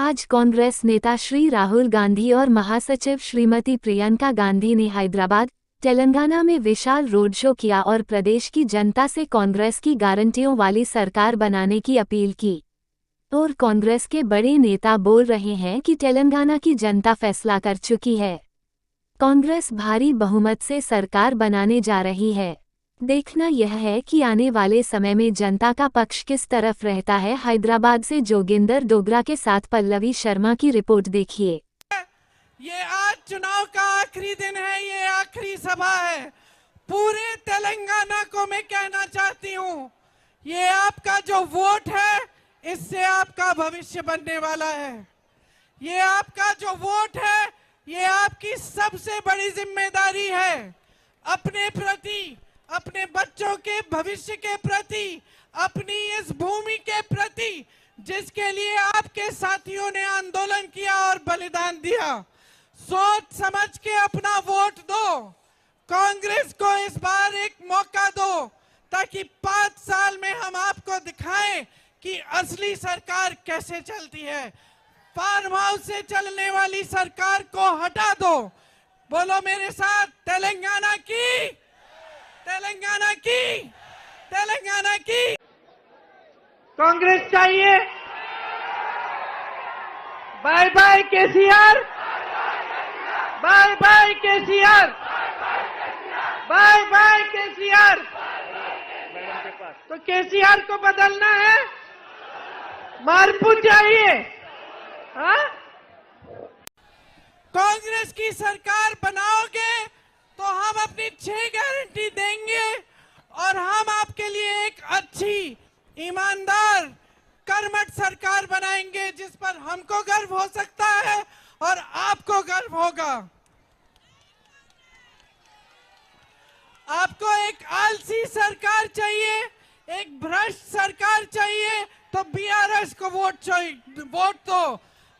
आज कांग्रेस नेता श्री राहुल गांधी और महासचिव श्रीमती प्रियंका गांधी ने हैदराबाद, तेलंगाना में विशाल रोड शो किया और प्रदेश की जनता से कांग्रेस की गारंटियों वाली सरकार बनाने की अपील की। और कांग्रेस के बड़े नेता बोल रहे हैं कि तेलंगाना की जनता फैसला कर चुकी है। कांग्रेस भारी बहुमत से सरकार बनाने जा रही है। देखना यह है कि आने वाले समय में जनता का पक्ष किस तरफ रहता है। हैदराबाद से जोगिंदर डोगरा के साथ पल्लवी शर्मा की रिपोर्ट देखिए। ये आज चुनाव का आखिरी दिन है, ये आखिरी सभा है। पूरे तेलंगाना को मैं कहना चाहती हूँ, ये आपका जो वोट है इससे आपका भविष्य बनने वाला है। ये आपका जो वोट है ये आपकी सबसे बड़ी जिम्मेदारी है। अपने प्रति, अपने बच्चों के भविष्य के प्रति, अपनी इस भूमि के प्रति जिसके लिए आपके साथियों ने आंदोलन किया और बलिदान दिया, सोच समझ के अपना वोट दो। कांग्रेस को इस बार एक मौका दो ताकि 5 साल में हम आपको दिखाएं कि असली सरकार कैसे चलती है। फार्म हाउस से चलने वाली सरकार को हटा दो। बोलो मेरे साथ, तेलंगाना की, तेलंगाना की, तेलंगाना की कांग्रेस चाहिए। Bye bye KCR, bye bye KCR, bye bye KCR. तो केसीआर को बदलना है, मारपूछ चाहिए। हाँ? कांग्रेस की सरकार बनाओगे तो हम अपनी 6 गारंटी देंगे और हम आपके लिए एक अच्छी, ईमानदार, कर्मठ सरकार बनाएंगे जिस पर हमको गर्व हो सकता है और आपको गर्व होगा। आपको एक आलसी सरकार चाहिए, एक भ्रष्ट सरकार चाहिए तो बीआरएस को वोट दो।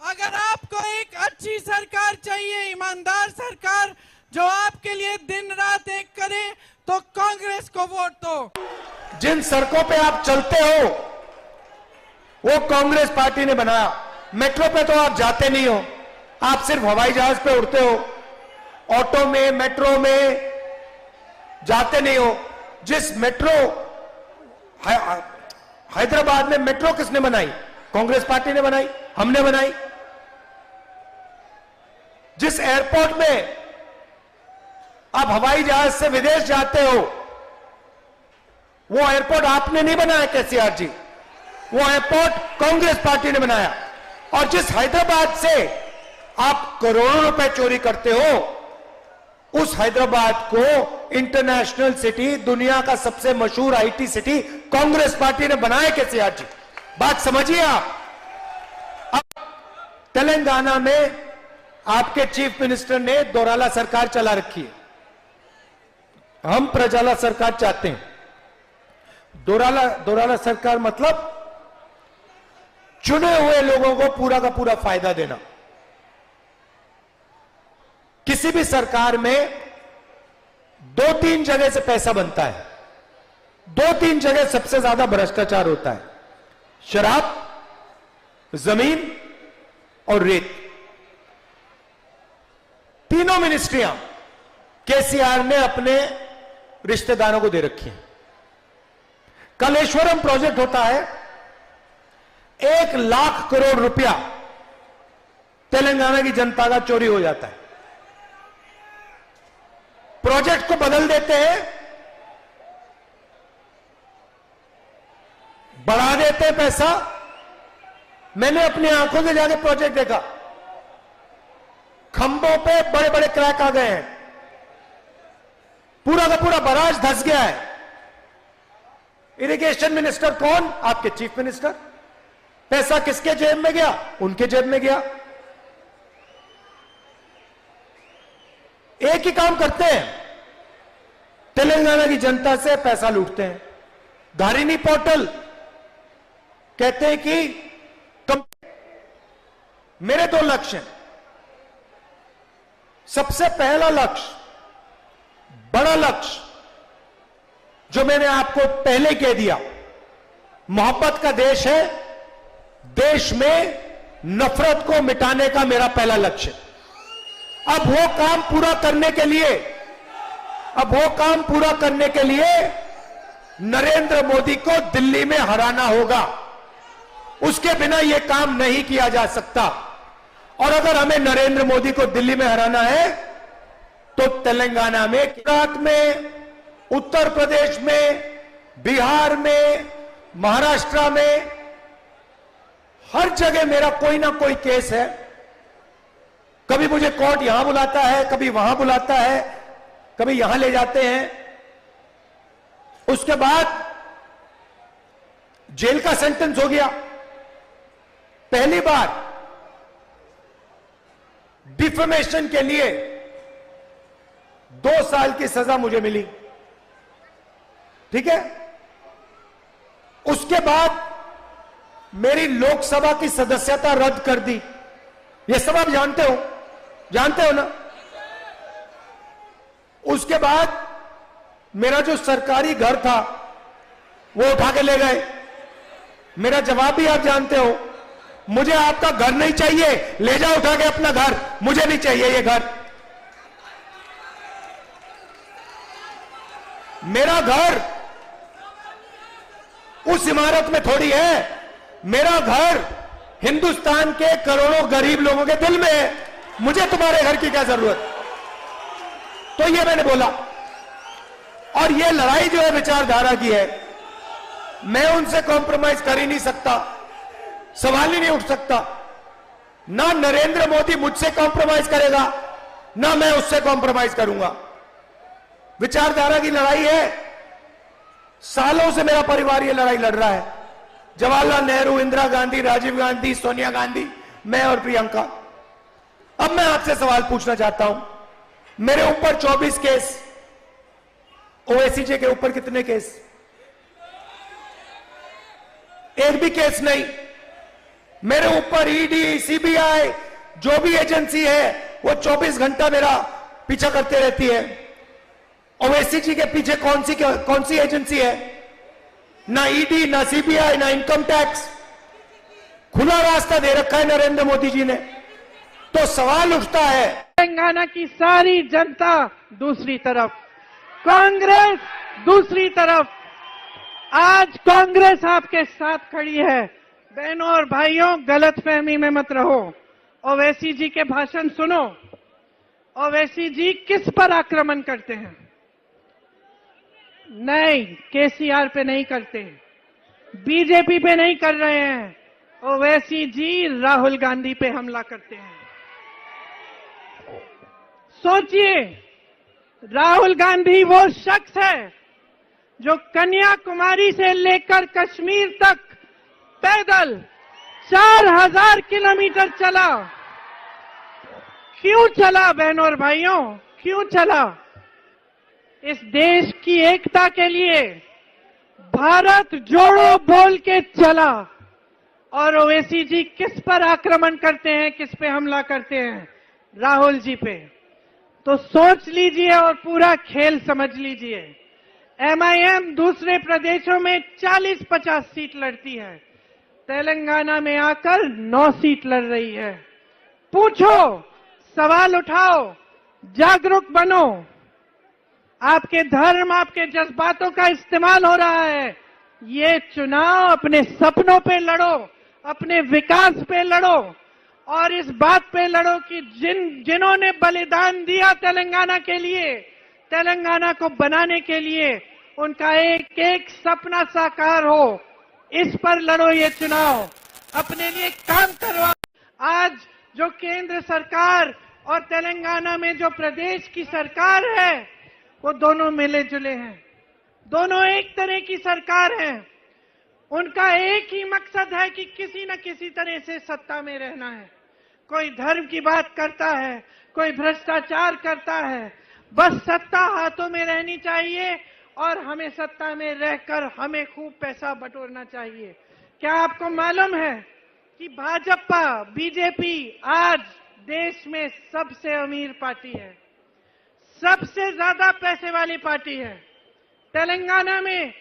अगर आपको एक अच्छी सरकार चाहिए, ईमानदार सरकार जो आपके लिए दिन रात एक करे, तो कांग्रेस को वोट दो। जिन सड़कों पे आप चलते हो वो कांग्रेस पार्टी ने बनाया। मेट्रो पे तो आप जाते नहीं हो, आप सिर्फ हवाई जहाज पे उड़ते हो, ऑटो में, मेट्रो में जाते नहीं हो। जिस मेट्रो हैदराबाद में मेट्रो किसने बनाई? कांग्रेस पार्टी ने बनाई, हमने बनाई। जिस एयरपोर्ट में आप हवाई जहाज से विदेश जाते हो वो एयरपोर्ट आपने नहीं बनाया केसीआर जी, वो एयरपोर्ट कांग्रेस पार्टी ने बनाया। और जिस हैदराबाद से आप करोड़ों रुपए चोरी करते हो, उस हैदराबाद को इंटरनेशनल सिटी, दुनिया का सबसे मशहूर आईटी सिटी कांग्रेस पार्टी ने बनाया केसीआर जी। बात समझिए आप। अब तेलंगाना में आपके चीफ मिनिस्टर ने दोराला सरकार चला रखी है। हम प्रजाला सरकार चाहते हैं। दोराला सरकार मतलब चुने हुए लोगों को पूरा का पूरा फायदा देना। किसी भी सरकार में 2-3 जगह से पैसा बनता है, 2-3 जगह सबसे ज्यादा भ्रष्टाचार होता है। शराब, जमीन और रेत। तीनों मिनिस्ट्रियां केसीआर ने अपने रिश्तेदारों को दे रखी हैं। कलेश्वरम प्रोजेक्ट होता है, 1 लाख करोड़ रुपया तेलंगाना की जनता का चोरी हो जाता है। प्रोजेक्ट को बदल देते हैं, बढ़ा देते हैं पैसा। मैंने अपनी आंखों से जाके प्रोजेक्ट देखा, खंभों पे बड़े बड़े क्रैक आ गए हैं, पूरा का पूरा बराज धंस गया है। इरिगेशन मिनिस्टर कौन? आपके चीफ मिनिस्टर। पैसा किसके जेब में गया? उनके जेब में गया। एक ही काम करते हैं, तेलंगाना की जनता से पैसा लूटते हैं। धारिनी पोर्टल कहते हैं कि मेरे 2 लक्ष्य हैं। सबसे पहला लक्ष्य, बड़ा लक्ष्य, जो मैंने आपको पहले कह दिया, मोहब्बत का देश है। देश में नफरत को मिटाने का मेरा पहला लक्ष्य। अब वो काम पूरा करने के लिए नरेंद्र मोदी को दिल्ली में हराना होगा। उसके बिना यह काम नहीं किया जा सकता। और अगर हमें नरेंद्र मोदी को दिल्ली में हराना है तो तेलंगाना में, गुजरात में, उत्तर प्रदेश में, बिहार में, महाराष्ट्र में, हर जगह मेरा कोई ना कोई केस है। कभी मुझे कोर्ट यहां बुलाता है, कभी वहां बुलाता है, कभी यहां ले जाते हैं। उसके बाद जेल का सेंटेंस हो गया। पहली बार डिफेमेशन के लिए 2 साल की सजा मुझे मिली, ठीक है। उसके बाद मेरी लोकसभा की सदस्यता रद्द कर दी। यह सब आप जानते हो ना। उसके बाद मेरा जो सरकारी घर था वो उठा के ले गए। मेरा जवाब भी आप जानते हो, मुझे आपका घर नहीं चाहिए, ले जाओ उठा के अपना घर, मुझे नहीं चाहिए ये घर। मेरा घर उस इमारत में थोड़ी है, मेरा घर हिंदुस्तान के करोड़ों गरीब लोगों के दिल में है। मुझे तुम्हारे घर की क्या जरूरत। तो ये मैंने बोला। और ये लड़ाई जो है विचारधारा की है, मैं उनसे कॉम्प्रोमाइज कर ही नहीं सकता, सवाल ही नहीं उठ सकता। ना नरेंद्र मोदी मुझसे कॉम्प्रोमाइज करेगा, ना मैं उससे कॉम्प्रोमाइज करूंगा। विचारधारा की लड़ाई है। सालों से मेरा परिवार ये लड़ाई लड़ रहा है। जवाहरलाल नेहरू, इंदिरा गांधी, राजीव गांधी, सोनिया गांधी, मैं और प्रियंका। अब मैं आपसे सवाल पूछना चाहता हूं, मेरे ऊपर 24 केस, ओवैसी के ऊपर कितने केस? एक भी केस नहीं। मेरे ऊपर ईडी, सीबीआई, जो भी एजेंसी है वो 24 घंटा मेरा पीछा करते रहती है। ओवैसी जी के पीछे कौन सी एजेंसी है? ना ईडी, ना सीबीआई, ना इनकम टैक्स। खुला रास्ता दे रखा है नरेंद्र मोदी जी ने। तो सवाल उठता है, तेलंगाना की सारी जनता दूसरी तरफ, कांग्रेस दूसरी तरफ। आज कांग्रेस आपके साथ खड़ी है। बहनों और भाइयों, गलतफहमी में मत रहो। ओवैसी जी के भाषण सुनो। ओवैसी जी किस पर आक्रमण करते हैं? नहीं, केसीआर पे नहीं करते, बीजेपी पे नहीं कर रहे हैं। ओवैसी जी राहुल गांधी पे हमला करते हैं। सोचिए, राहुल गांधी वो शख्स है जो कन्याकुमारी से लेकर कश्मीर तक पैदल 4000 किलोमीटर चला। क्यों चला बहनों और भाइयों, क्यों चला? इस देश की एकता के लिए भारत जोड़ो बोल के चला। और ओवैसी जी किस पर आक्रमण करते हैं, किस पे हमला करते हैं? राहुल जी पे। तो सोच लीजिए और पूरा खेल समझ लीजिए। एमआईएम दूसरे प्रदेशों में 40-50 सीट लड़ती है, तेलंगाना में आकर 9 सीट लड़ रही है। पूछो, सवाल उठाओ, जागरूक बनो। आपके धर्म, आपके जज्बातों का इस्तेमाल हो रहा है। ये चुनाव अपने सपनों पे लड़ो, अपने विकास पे लड़ो और इस बात पे लड़ो कि जिन्होंने बलिदान दिया तेलंगाना के लिए, तेलंगाना को बनाने के लिए, उनका एक एक सपना साकार हो। इस पर लड़ो ये चुनाव, अपने लिए काम करवाओ। आज जो केंद्र सरकार और तेलंगाना में जो प्रदेश की सरकार है, वो दोनों मिले जुले हैं, दोनों एक तरह की सरकार है। उनका एक ही मकसद है कि किसी न किसी तरह से सत्ता में रहना है। कोई धर्म की बात करता है, कोई भ्रष्टाचार करता है, बस सत्ता हाथों में रहनी चाहिए और हमें सत्ता में रहकर हमें खूब पैसा बटोरना चाहिए। क्या आपको मालूम है कि भाजपा, बीजेपी आज देश में सबसे अमीर पार्टी है, सबसे ज्यादा पैसे वाली पार्टी है। तेलंगाना में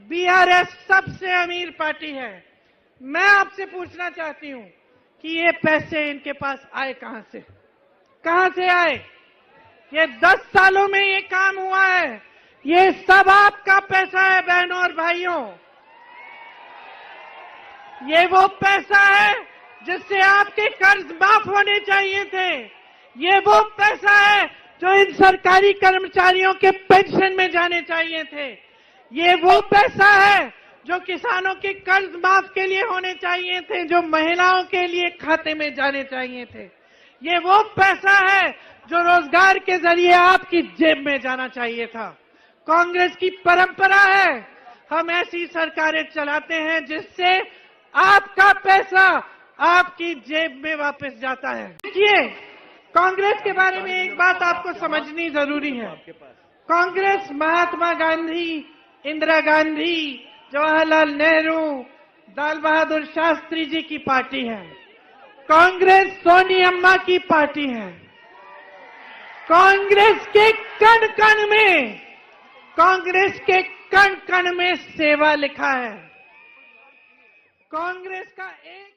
बीआरएस सबसे अमीर पार्टी है। मैं आपसे पूछना चाहती हूं कि ये पैसे इनके पास आए कहां से आए। ये 10 सालों में ये काम हुआ है। ये सब आपका पैसा है बहनों और भाइयों। ये वो पैसा है जिससे आपके कर्ज माफ होने चाहिए थे। ये वो पैसा है जो इन सरकारी कर्मचारियों के पेंशन में जाने चाहिए थे। ये वो पैसा है जो किसानों के कर्ज माफ के लिए होने चाहिए थे, जो महिलाओं के लिए खाते में जाने चाहिए थे। ये वो पैसा है जो रोजगार के जरिए आपकी जेब में जाना चाहिए था। कांग्रेस की परंपरा है, हम ऐसी सरकारें चलाते हैं जिससे आपका पैसा आपकी जेब में वापस जाता है। देखिए, कांग्रेस के बारे में एक बात आपको समझनी जरूरी है। कांग्रेस महात्मा गांधी, इंदिरा गांधी, जवाहरलाल नेहरू, लाल बहादुर शास्त्री जी की पार्टी है। कांग्रेस सोनी अम्मा की पार्टी है। कांग्रेस के कण कण में सेवा लिखा है। कांग्रेस का एक